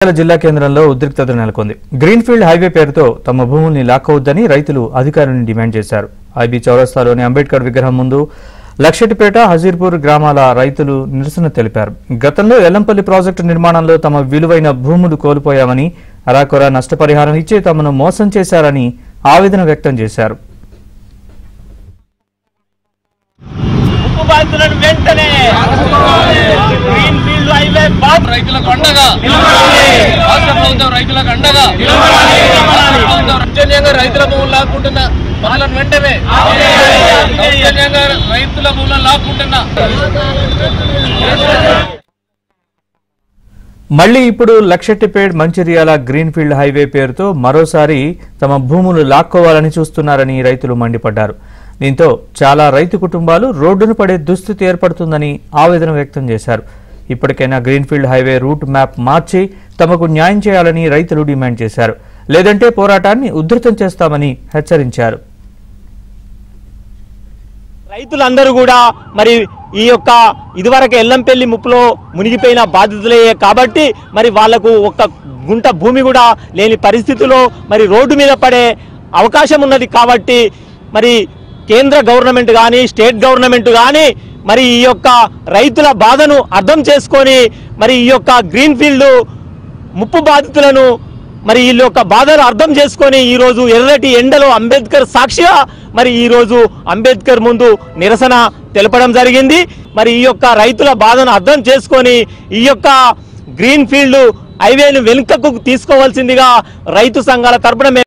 జిల్లా కేంద్రంలో ఉద్రిక్తత నెలకొంది. గ్రీన్ఫీల్డ్ హైవే పేరుతో తమ భూముల్ని లాక్కోవద్దని రైతులు అధికారులను డిమాండ్ చేశారు. ఐబీ చౌరస్తాలోని అంబేద్కర్ విగ్రహం ముందు లక్షెట్టిపేట, హజీర్పూర్ గ్రామాల రైతులు నిరసన తెలిపారు. గతంలో ఎల్లంపల్లి ప్రాజెక్టు నిర్మాణంలో తమ విలువైన భూములు కోల్పోయామని, అరాకొర నష్టపరిహారం ఇచ్చే తమను మోసం చేశారని ఆవేదన వ్యక్తం చేశారు. రైతులకు అండగా రాష్ట్ర ప్రభుత్వం రైతులకు అండగా దౌర్జన్యంగా రైతుల భూములు లాక్కుంటున్న పనులను వెంటనే దౌర్జన్యంగా రైతుల భూములను లాక్కుంటున్న మళ్లీ ఇప్పుడు లక్షెట్టిపేట్ మంచిర్యాల గ్రీన్ఫీల్డ్ హైవే పేరుతో మరోసారి తమ భూములు లాక్కోవాలని చూస్తున్నారని రైతులు మండిపడ్డారు. దీంతో చాలా రైతు కుటుంబాలు రోడ్డును పడే దుస్థితి ఏర్పడుతుందని ఆవేదన వ్యక్తం చేశారు. ఇప్పటికైనా గ్రీన్ఫీల్డ్ హైవే రూట్ మ్యాప్ మార్చి తమకు న్యాయం చేయాలని రైతులు డిమాండ్ చేశారు. లేదంటే పోరాటాన్ని ఉధృతం చేస్తామని హెచ్చరించారు. రైతులందరూ కూడా మరి ఈ యొక్క ఇదివరకు ఎల్లంపల్లి ముప్పులో మునిగిపోయిన బాధితులయ్యే కాబట్టి మరి వాళ్లకు ఒక్క గుంట భూమి కూడా లేని పరిస్థితిలో మరి రోడ్డు మీద పడే అవకాశం ఉన్నది. కాబట్టి మరి కేంద్ర గవర్నమెంట్ కానీ స్టేట్ గవర్నమెంట్ కానీ మరి ఈ యొక్క రైతుల బాధను అర్థం చేసుకొని మరి ఈ యొక్క గ్రీన్ఫీల్డ్ ముప్పు బాధితులను మరి వీళ్ళ యొక్క బాధను అర్థం చేసుకొని ఈరోజు ఎర్రటి ఎండలో అంబేద్కర్ సాక్షిగా మరి ఈరోజు అంబేద్కర్ ముందు నిరసన తెలపడం జరిగింది. మరి ఈ యొక్క రైతుల బాధను అర్థం చేసుకొని ఈ యొక్క గ్రీన్ఫీల్డ్ హైవేను వెనుకకు తీసుకోవాల్సిందిగా రైతు సంఘాల తరపున